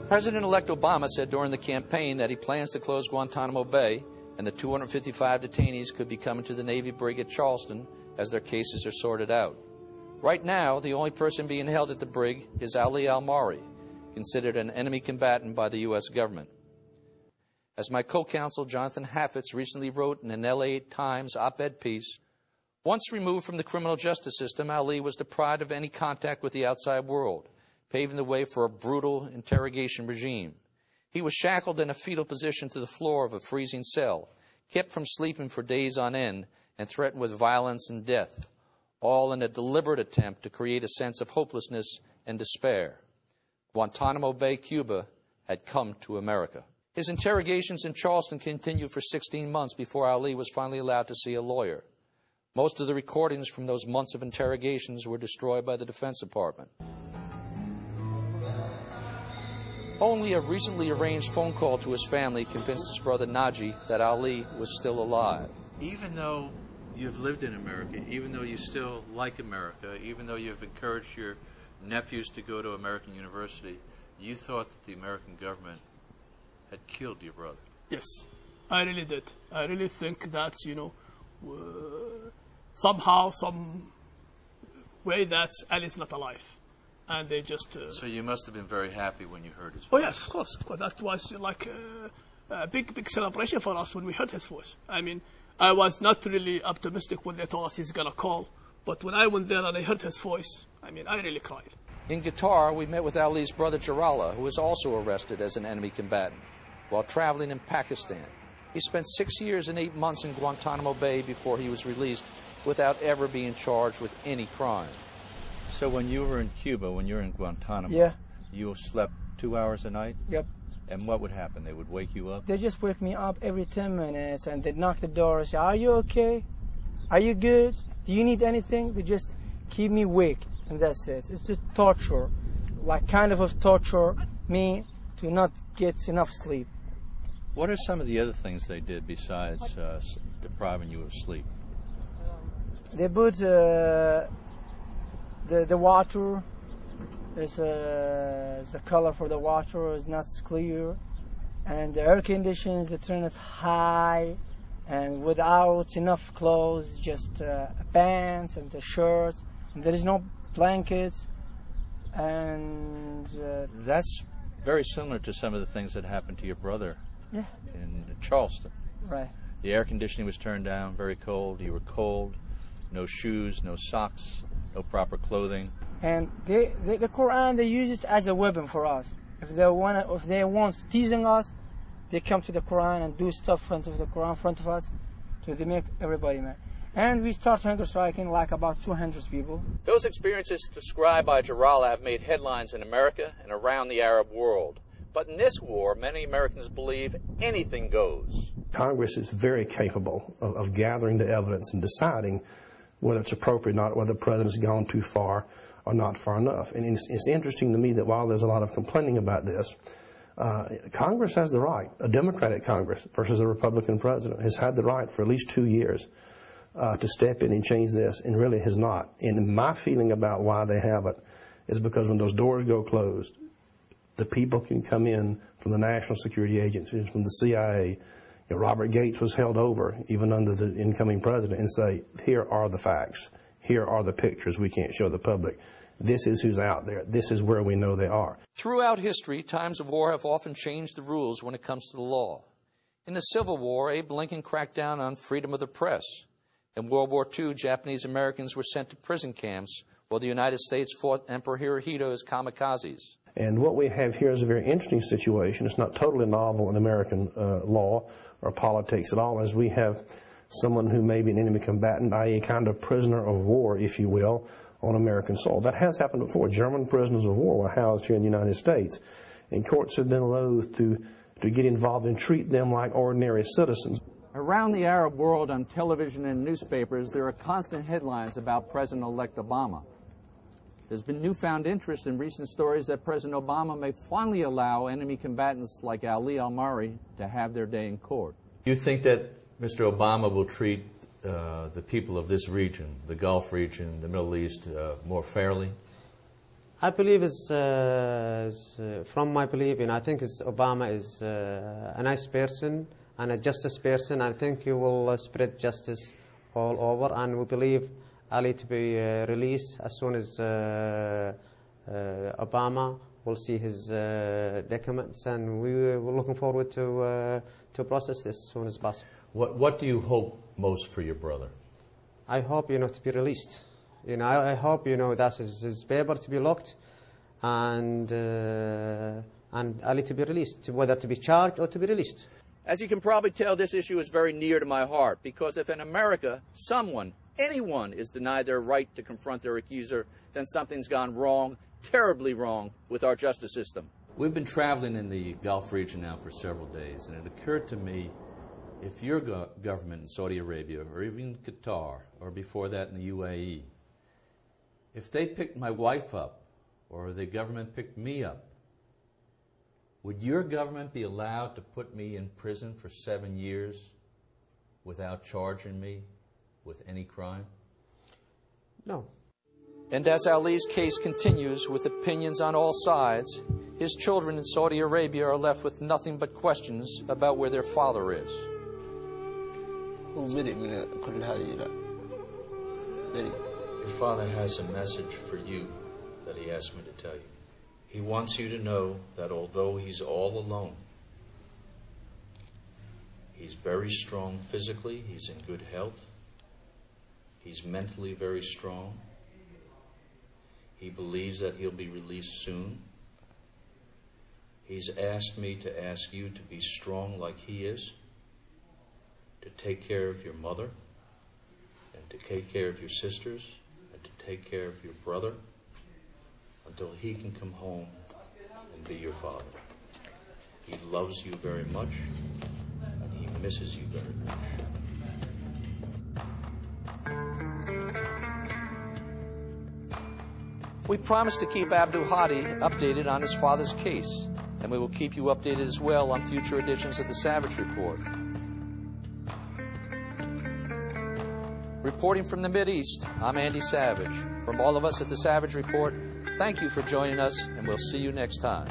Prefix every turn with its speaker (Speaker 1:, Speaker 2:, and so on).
Speaker 1: President-elect Obama said during the campaign that he plans to close Guantanamo Bay and the 255 detainees could be coming to the Navy brig at Charleston as their cases are sorted out. Right now, the only person being held at the brig is Ali al-Mari, considered an enemy combatant by the U.S. government. As my co-counsel Jonathan Haffetz recently wrote in an LA Times op-ed piece, once removed from the criminal justice system, Ali was deprived of any contact with the outside world, paving the way for a brutal interrogation regime. He was shackled in a fetal position to the floor of a freezing cell, kept from sleeping for days on end, and threatened with violence and death, all in a deliberate attempt to create a sense of hopelessness and despair. Guantanamo Bay, Cuba, had come to America. His interrogations in Charleston continued for 16 months before Ali was finally allowed to see a lawyer. Most of the recordings from those months of interrogations were destroyed by the Defense Department. Only a recently arranged phone call to his family convinced his brother Naji that Ali was still alive.
Speaker 2: Even though you've lived in America, even though you still like America, even though you've encouraged your nephews to go to American University, you thought that the American government had killed your brother.
Speaker 3: Yes, I really did. I really think that, somehow, some way that Ali's not alive. And they just...
Speaker 2: So you must have been very happy when you heard his voice.
Speaker 3: Oh, yes, of course. That was like a big celebration for us when we heard his voice. I mean, I was not really optimistic when they told us he's going to call. But when I went there and I heard his voice, I mean, I really cried.
Speaker 1: In Qatar, we met with Ali's brother Jarrallah, who was also arrested as an enemy combatant while traveling in Pakistan. He spent 6 years and 8 months in Guantanamo Bay before he was released without ever being charged with any crime.
Speaker 2: So when you were in Cuba, when you were in Guantanamo,
Speaker 4: yeah,
Speaker 2: you slept 2 hours a night?
Speaker 4: Yep.
Speaker 2: And what would happen? They would wake you up?
Speaker 4: They just wake me up every 10 minutes and they'd knock the door and say, "Are you okay? Are you good? Do you need anything?" They just keep me waked, and that's it. It's just torture, like kind of torture me to not get enough sleep.
Speaker 2: What are some of the other things they did besides depriving you of sleep?
Speaker 4: They put the water. The color for the water is not clear, and the air conditions, they turn it high, and without enough clothes, just pants and the shirts, and there is no blankets, and
Speaker 2: that's very similar to some of the things that happened to your brother.
Speaker 4: Yeah.
Speaker 2: In Charleston.
Speaker 4: Right.
Speaker 2: The air conditioning was turned down, very cold. You were cold, no shoes, no socks, no proper clothing.
Speaker 4: And the Quran, they use it as a weapon for us. If they want teasing us, they come to the Quran and do stuff in front of the Quran in front of us to make everybody mad. And we start hunger striking like about 200 people.
Speaker 1: Those experiences described by Jarrallah have made headlines in America and around the Arab world. But in this war, many Americans believe anything goes.
Speaker 5: Congress is very capable of gathering the evidence and deciding whether it's appropriate or not, whether the president's gone too far or not far enough. And it's interesting to me that while there's a lot of complaining about this, Congress has the right, a Democratic Congress versus a Republican president, has had the right for at least 2 years to step in and change this, and really has not. And my feeling about why they haven't is because when those doors go closed, the people can come in from the national security agencies, from the CIA. Robert Gates was held over, even under the incoming president, and say, here are the facts. Here are the pictures we can't show the public. This is who's out there. This is where we know they are.
Speaker 1: Throughout history, times of war have often changed the rules when it comes to the law. In the Civil War, Abe Lincoln cracked down on freedom of the press. In World War II, Japanese Americans were sent to prison camps, while the United States fought Emperor Hirohito's kamikazes.
Speaker 5: And what we have here is a very interesting situation. It's not totally novel in American law or politics at all, as we have someone who may be an enemy combatant, i.e. a kind of prisoner of war, if you will, on American soil. That has happened before. German prisoners of war were housed here in the United States, and courts have been loath to get involved and treat them like ordinary citizens.
Speaker 1: Around the Arab world, on television and newspapers, there are constant headlines about President-elect Obama. There's been newfound interest in recent stories that President Obama may finally allow enemy combatants like Ali al-Mari to have their day in court. You think that Mr. Obama will treat the people of this region, the Gulf region, the Middle East, more fairly?
Speaker 6: I believe from my belief, I think Obama is a nice person and a justice person. I think he will spread justice all over, and we believe Ali to be released as soon as Obama will see his documents, and we're looking forward to process this as soon as possible.
Speaker 2: What do you hope most for your brother?
Speaker 6: I hope, to be released. I hope, that his paper to be locked, and Ali to be released, whether to be charged or to be released.
Speaker 1: As you can probably tell, this issue is very near to my heart, because if in America anyone is denied their right to confront their accuser, then something's gone wrong, terribly wrong, with our justice system. We've been traveling in the Gulf region now for several days, and it occurred to me, if your government in Saudi Arabia, or even Qatar, or before that in the UAE, if they picked my wife up, or the government picked me up, would your government be allowed to put me in prison for 7 years without charging me with any crime?
Speaker 6: No.
Speaker 1: And as Ali's case continues with opinions on all sides, his children in Saudi Arabia are left with nothing but questions about where their father is.
Speaker 2: Your father has a message for you that he asked me to tell you. He wants you to know that although he's all alone, he's very strong physically, he's in good health, he's mentally very strong, he believes that he'll be released soon. He's asked me to ask you to be strong like he is, to take care of your mother, and to take care of your sisters, and to take care of your brother, until he can come home and be your father. He loves you very much, and he misses you very much.
Speaker 1: We promise to keep Abdul Hadi updated on his father's case, and we will keep you updated as well on future editions of the Savage Report. Reporting from the Mideast, I'm Andy Savage. From all of us at the Savage Report, thank you for joining us, and we'll see you next time.